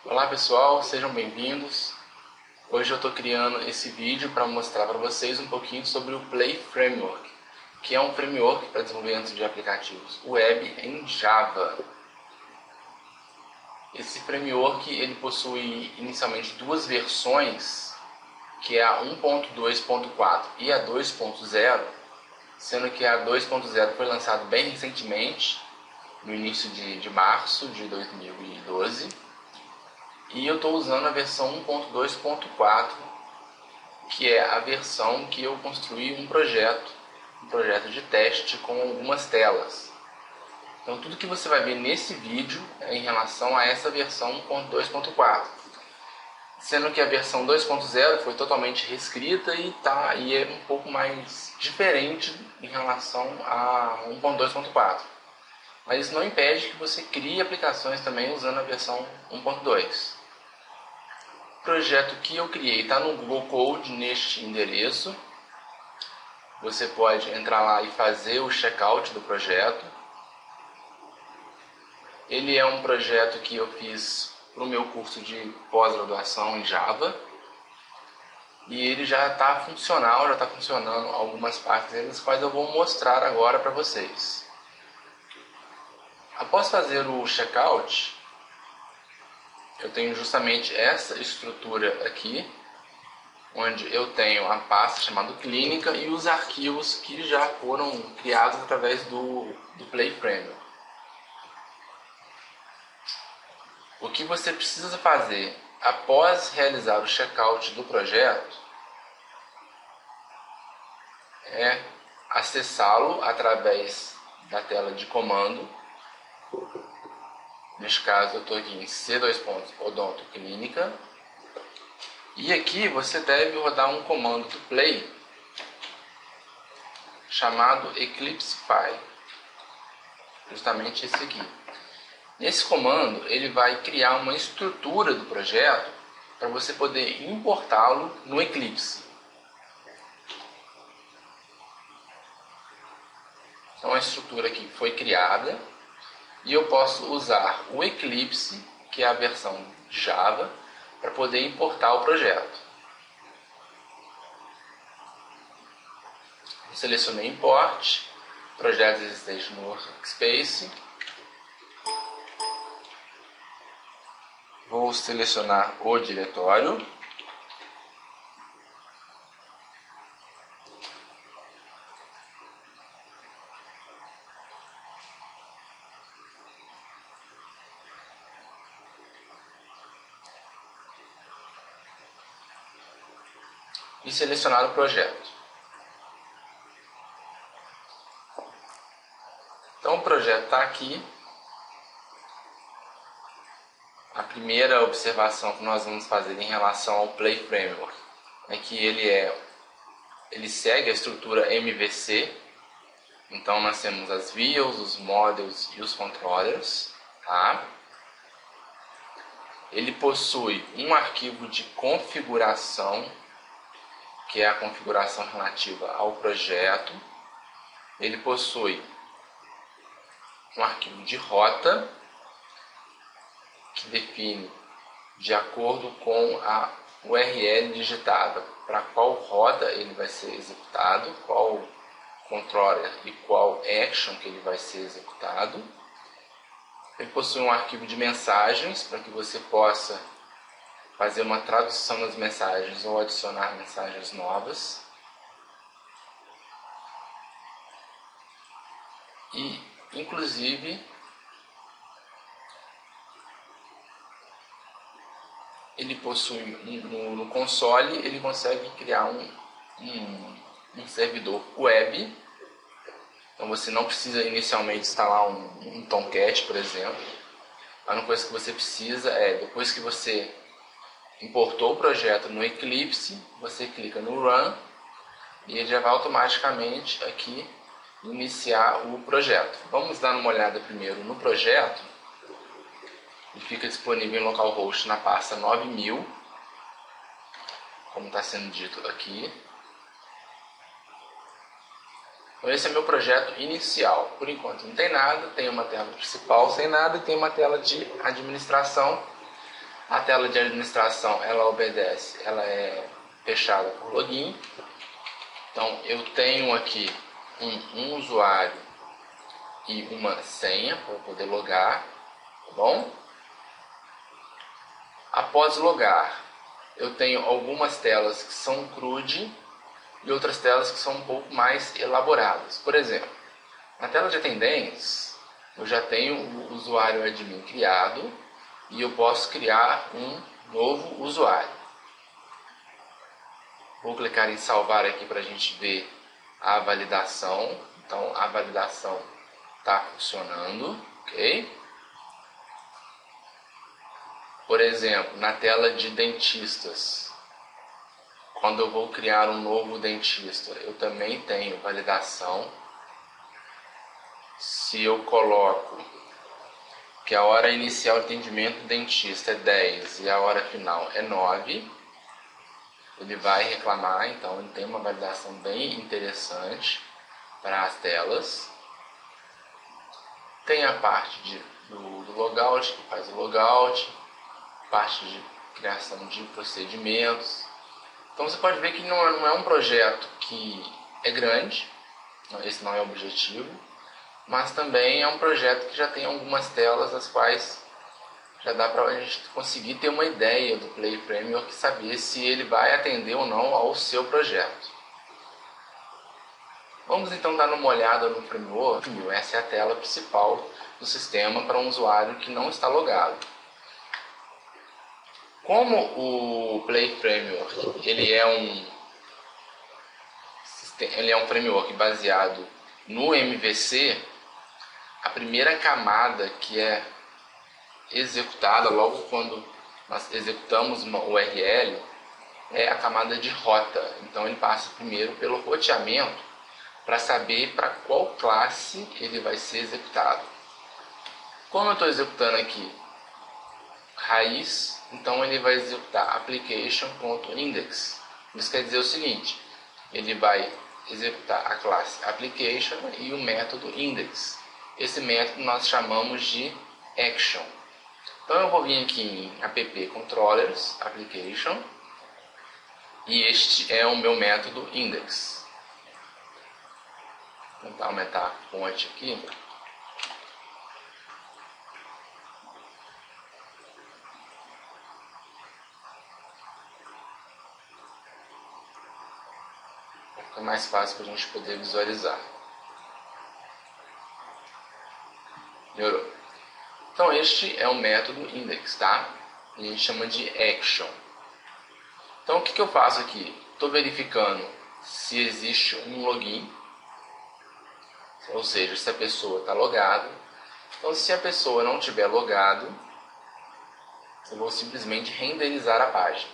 Olá pessoal, sejam bem-vindos. Hoje eu estou criando esse vídeo para mostrar para vocês um pouquinho sobre o Play Framework, que é um framework para desenvolvimento de aplicativos web em Java. Esse framework ele possui inicialmente duas versões, que é a 1.2.4 e a 2.0, sendo que a 2.0 foi lançada bem recentemente, no início de março de 2012, e eu estou usando a versão 1.2.4, que é a versão que eu construí um projeto de teste com algumas telas. Então tudo que você vai ver nesse vídeo é em relação a essa versão 1.2.4, sendo que a versão 2.0 foi totalmente reescrita e é um pouco mais diferente em relação a 1.2.4. Mas isso não impede que você crie aplicações também usando a versão 1.2. O projeto que eu criei está no Google Code neste endereço. Você pode entrar lá e fazer o checkout do projeto. Ele é um projeto que eu fiz para o meu curso de pós-graduação em Java. E ele já está funcional, já está funcionando algumas partes das quais eu vou mostrar agora para vocês. Após fazer o checkout, eu tenho justamente essa estrutura aqui, onde eu tenho a pasta chamada Clínica e os arquivos que já foram criados através do Play Framework. O que você precisa fazer após realizar o checkout do projeto é acessá-lo através da tela de comando. Neste caso eu estou aqui em C2. Clínica. E aqui você deve rodar um comando do Play chamado Eclipsify. Justamente esse aqui. Nesse comando ele vai criar uma estrutura do projeto para você poder importá-lo no Eclipse. Então a estrutura aqui foi criada e eu posso usar o Eclipse, que é a versão Java, para poder importar o projeto. Eu selecionei Import, projetos existentes no Workspace. Vou selecionar o diretório. E selecionar o projeto. Então o projeto está aqui. A primeira observação que nós vamos fazer em relação ao Play Framework é que ele segue a estrutura MVC. Então nós temos as views, os models e os controllers. Tá? Ele possui um arquivo de configuração, que é a configuração relativa ao projeto. Ele possui um arquivo de rota, que define, de acordo com a URL digitada, para qual rota ele vai ser executado, qual controller e qual action que ele vai ser executado. Ele possui um arquivo de mensagens, para que você possa fazer uma tradução das mensagens ou adicionar mensagens novas. E, inclusive, ele possui no console, ele consegue criar um servidor web. Então você não precisa inicialmente instalar um Tomcat, por exemplo. A única coisa que você precisa é, depois que você importou o projeto no Eclipse, você clica no Run e ele já vai automaticamente aqui iniciar o projeto. Vamos dar uma olhada primeiro no projeto. Ele fica disponível em localhost na pasta 9000, como está sendo dito aqui. Então esse é meu projeto inicial. Por enquanto não tem nada, tem uma tela principal sem nada e tem uma tela de administração, A tela de administração, ela obedece, ela é fechada por login. Então eu tenho aqui um usuário e uma senha para poder logar, tá bom? Após logar, eu tenho algumas telas que são CRUD e outras telas que são um pouco mais elaboradas. Por exemplo, na tela de atendentes, eu já tenho o usuário admin criado e eu posso criar um novo usuário. Vou clicar em salvar aqui para a gente ver a validação. Então a validação está funcionando, ok? Por exemplo, na tela de dentistas, quando eu vou criar um novo dentista, eu também tenho validação. Se eu coloco que a hora inicial de atendimento do dentista é 10 e a hora final é 9, ele vai reclamar. Então ele tem uma validação bem interessante para as telas. Tem a parte do logout, que faz o logout, parte de criação de procedimentos. Então você pode ver que não é um projeto que é grande, esse não é o objetivo, mas também é um projeto que já tem algumas telas, as quais já dá para a gente conseguir ter uma ideia do Play Framework e saber se ele vai atender ou não ao seu projeto. Vamos então dar uma olhada no Framework. Essa é a tela principal do sistema para um usuário que não está logado. Como o Play Framework ele é um framework baseado no MVC, a primeira camada que é executada logo quando nós executamos uma URL é a camada de rota. Então ele passa primeiro pelo roteamento para saber para qual classe ele vai ser executado. Como eu estou executando aqui raiz, então ele vai executar application.index. Isso quer dizer o seguinte: ele vai executar a classe application e o método index. Esse método nós chamamos de action. Então eu vou vir aqui em app controllers application e este é o meu método index. Vou tentar aumentar a fonte aqui. Fica mais fácil para a gente poder visualizar. Melhorou. Então este é o método index, tá? A gente chama de action. Então o que eu faço aqui? Estou verificando se existe um login, ou seja, se a pessoa está logada. Então se a pessoa não estiver logado, eu vou simplesmente renderizar a página.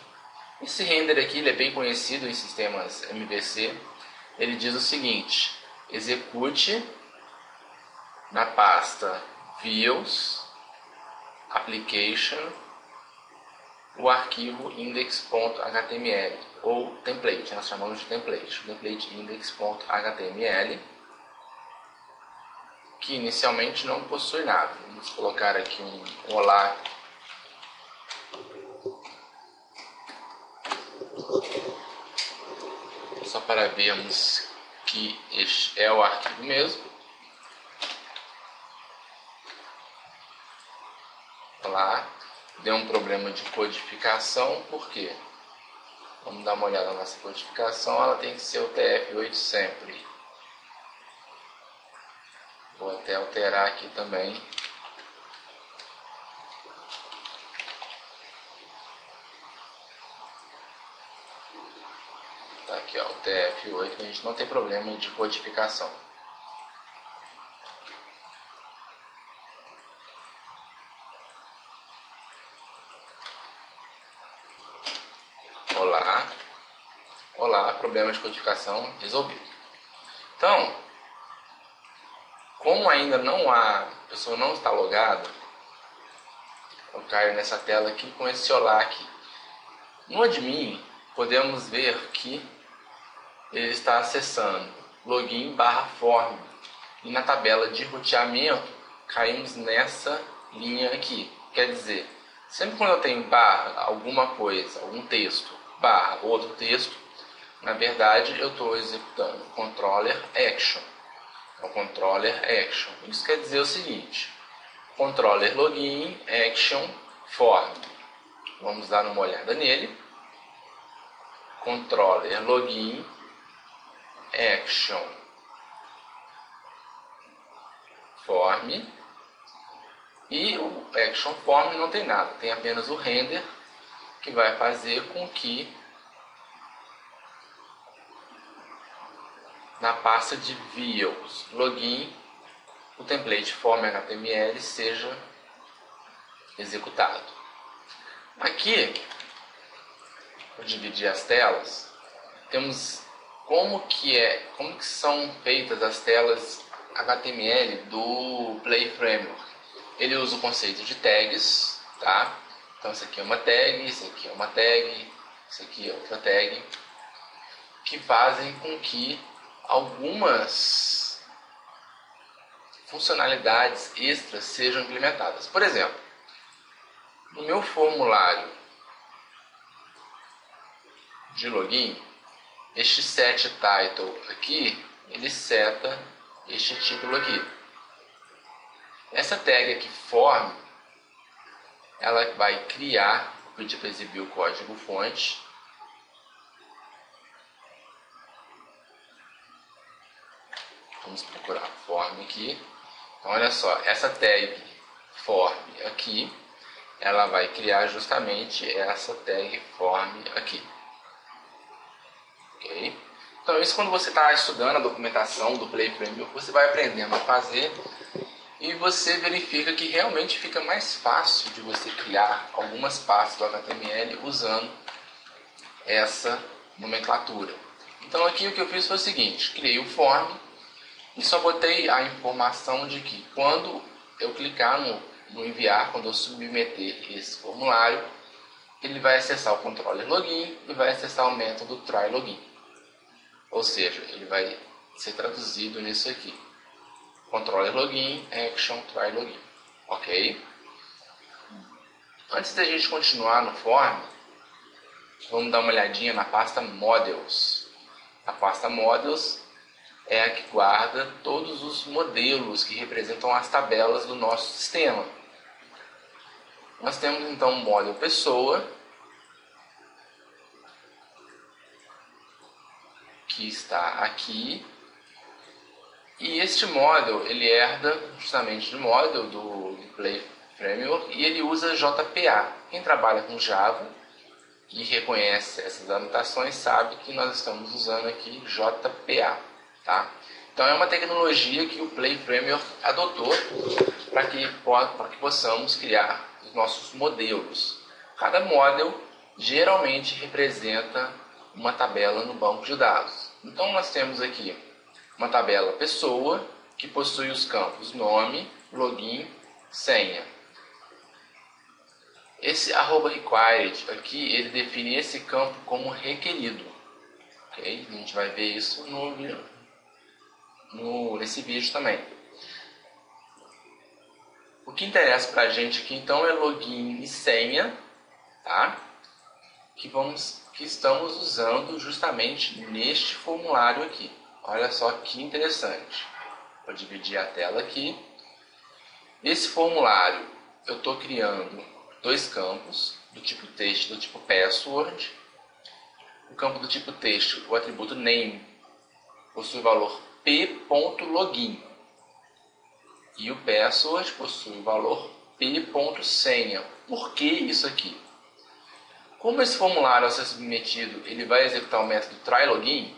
Esse render aqui ele é bem conhecido em sistemas MVC. Ele diz o seguinte: execute na pasta views application o arquivo index.html ou template, nós chamamos de template index.html, que inicialmente não possui nada. Vamos colocar aqui um olá só para vermos que este é o arquivo mesmo. Lá deu um problema de codificação. Por quê? Vamos dar uma olhada na nossa codificação. Ela tem que ser o TF8 sempre. Vou até alterar aqui também. Tá aqui, ó, o TF8, a gente não tem problema de codificação. Olá, problema de codificação resolvido. Então, como ainda a pessoa não está logada, eu caio nessa tela aqui com esse olá aqui. No admin, podemos ver que ele está acessando login/form e na tabela de roteamento caímos nessa linha aqui. Quer dizer, Sempre quando eu tenho barra alguma coisa, algum texto, barra outro texto, na verdade eu estou executando controller action. É o controller action. Isso quer dizer o seguinte: controller login action form. Vamos dar uma olhada nele. Controller login action form. E o action form não tem nada, tem apenas o render, que vai fazer com que na pasta de views login o template form HTML seja executado. Aqui, vou dividir as telas. Temos como que são feitas as telas HTML do Play Framework. Ele usa o conceito de tags, tá? Então isso aqui é uma tag, isso aqui é uma tag, isso aqui é outra tag, que fazem com que algumas funcionalidades extras sejam implementadas. Por exemplo, no meu formulário de login, este set title aqui, ele seta este título aqui. Essa tag aqui form, ela vai criar, vou pedir para exibir o código fonte. Vamos procurar form aqui. Então olha só, essa tag form aqui, ela vai criar justamente essa tag form aqui. Ok? Então isso, quando você está estudando a documentação do Play Framework, você vai aprendendo a fazer e você verifica que realmente fica mais fácil de você criar algumas pastas do HTML usando essa nomenclatura. Então aqui o que eu fiz foi o seguinte: criei o form e só botei a informação de que quando eu clicar no enviar, quando eu submeter esse formulário, ele vai acessar o controller login e vai acessar o método try login. Ou seja, ele vai ser traduzido nisso aqui: controller login action try login. Ok? Antes da gente continuar no form, vamos dar uma olhadinha na pasta models. A pasta models é a que guarda todos os modelos que representam as tabelas do nosso sistema. Nós temos então o model pessoa, que está aqui, e este model ele herda justamente do model do Play Framework e ele usa JPA. Quem trabalha com Java e reconhece essas anotações sabe que nós estamos usando aqui JPA, tá? Então é uma tecnologia que o Play Framework adotou para que possamos criar os nossos modelos. Cada model geralmente representa uma tabela no banco de dados. Então nós temos aqui uma tabela pessoa, que possui os campos nome, login, senha. Esse @required aqui, ele define esse campo como requerido. Okay? A gente vai ver isso nesse vídeo também. O que interessa para a gente aqui então é login e senha, tá? Que estamos usando justamente neste formulário aqui. Olha só que interessante. Vou dividir a tela aqui. Nesse formulário eu estou criando dois campos do tipo texto e do tipo password. O campo do tipo texto, o atributo name, possui o valor p.login. E o password possui o valor p.senha. Por que isso aqui? Como esse formulário, ao ser submetido, ele vai executar o método try_login,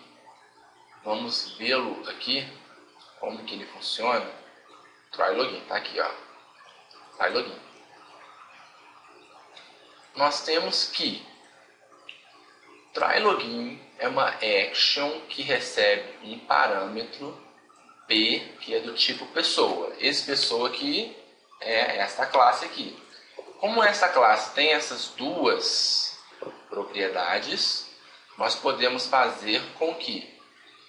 vamos vê-lo aqui, como que ele funciona. Try_login, tá aqui, ó. Try_login. Nós temos que try_login é uma action que recebe um parâmetro P, que é do tipo pessoa. Esse pessoa aqui é esta classe aqui. Como essa classe tem essas duas propriedades, nós podemos fazer com que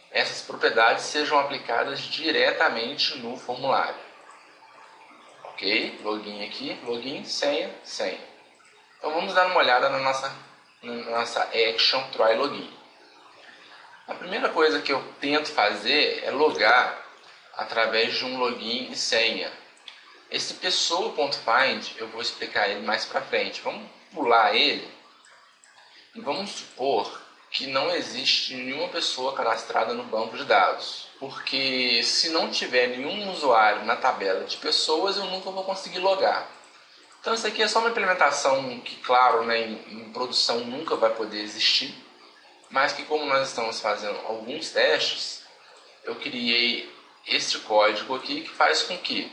essas propriedades sejam aplicadas diretamente no formulário. Ok? Login aqui, login, senha, senha. Então vamos dar uma olhada na nossa action try login. A primeira coisa que eu tento fazer é logar através de um login e senha. Esse pessoa.find eu vou explicar ele mais para frente. Vamos pular ele e vamos supor que não existe nenhuma pessoa cadastrada no banco de dados. Porque se não tiver nenhum usuário na tabela de pessoas, eu nunca vou conseguir logar. Então isso aqui é só uma implementação que, claro, né, em produção nunca vai poder existir. Mas que como nós estamos fazendo alguns testes, eu criei este código aqui que faz com que,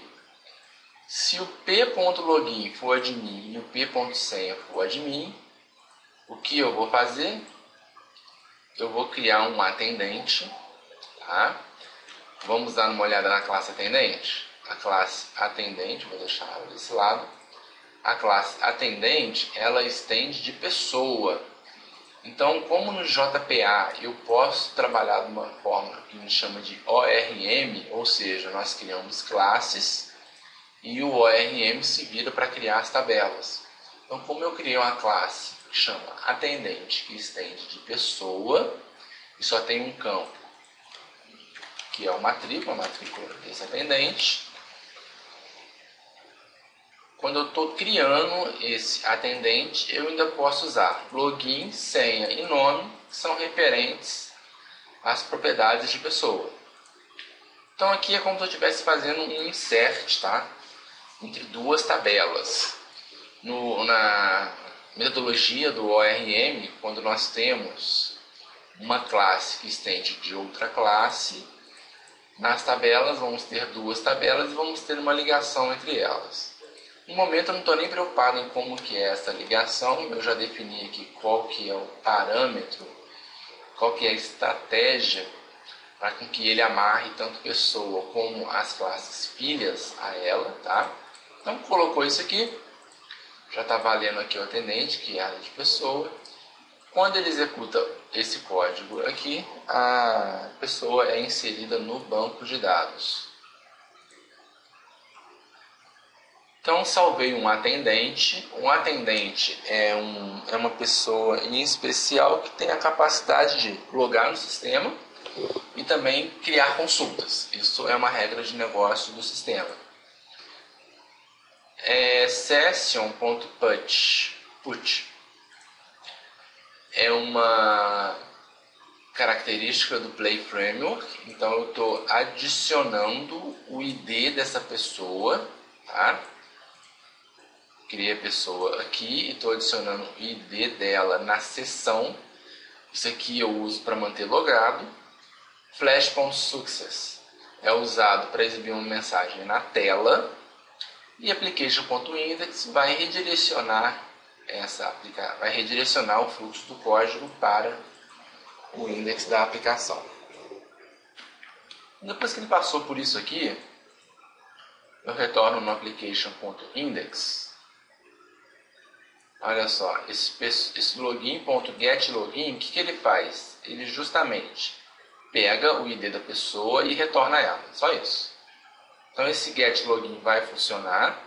se o p.login for admin e o p.senha for admin, o que eu vou fazer? Eu vou criar um atendente, tá? Vamos dar uma olhada na classe atendente. A classe atendente, vou deixar ela desse lado. A classe atendente, ela estende de pessoa. Então, como no JPA eu posso trabalhar de uma forma que a gente chama de ORM, ou seja, nós criamos classes e o ORM se vira para criar as tabelas. Então, como eu criei uma classe que chama atendente, que estende de pessoa, e só tem um campo, que é a matrícula desse atendente. Quando eu estou criando esse atendente, eu ainda posso usar login, senha e nome, que são referentes às propriedades de pessoa. Então aqui é como se eu estivesse fazendo um insert, tá? Entre duas tabelas. Na metodologia do ORM, quando nós temos uma classe que estende de outra classe, nas tabelas vamos ter duas tabelas e vamos ter uma ligação entre elas. No momento eu não estou nem preocupado em como que é essa ligação, eu já defini aqui qual que é o parâmetro, qual que é a estratégia para que ele amarre tanto pessoa como as classes filhas a ela, tá? Então colocou isso aqui, já está valendo aqui o atendente, que é a área de pessoa. Quando ele executa esse código aqui, a pessoa é inserida no banco de dados. Então, salvei um atendente. Um atendente é uma pessoa em especial que tem a capacidade de logar no sistema e também criar consultas. Isso é uma regra de negócio do sistema. Session.put é uma característica do Play Framework. Então, eu estou adicionando o ID dessa pessoa, tá? Criei a pessoa aqui e estou adicionando o ID dela na sessão. Isso aqui eu uso para manter logado. Flash.success é usado para exibir uma mensagem na tela. E application.index vai redirecionar o fluxo do código para o index da aplicação. Depois que ele passou por isso aqui, eu retorno no application.index. Olha só, esse login.getLogin, o que ele faz? Ele justamente pega o ID da pessoa e retorna ela, só isso. Então esse getLogin vai funcionar,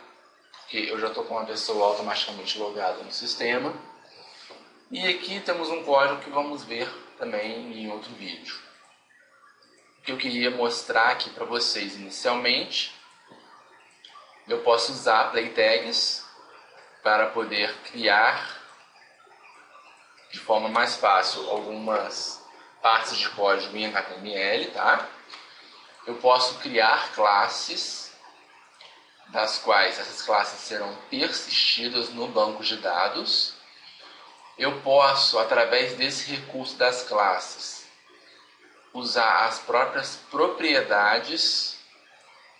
porque eu já estou com uma pessoa automaticamente logada no sistema. E aqui temos um código que vamos ver também em outro vídeo. O que eu queria mostrar aqui para vocês inicialmente, eu posso usar play tags para poder criar de forma mais fácil algumas partes de código em HTML, tá? Eu posso criar classes, das quais essas classes serão persistidas no banco de dados. Eu posso, através desse recurso das classes, usar as próprias propriedades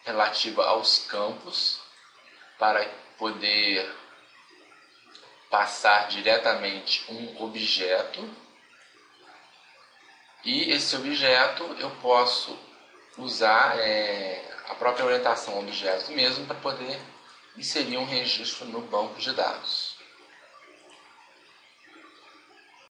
relativas aos campos para poder passar diretamente um objeto. E esse objeto eu posso usar a própria orientação ao objeto mesmo para poder inserir um registro no banco de dados.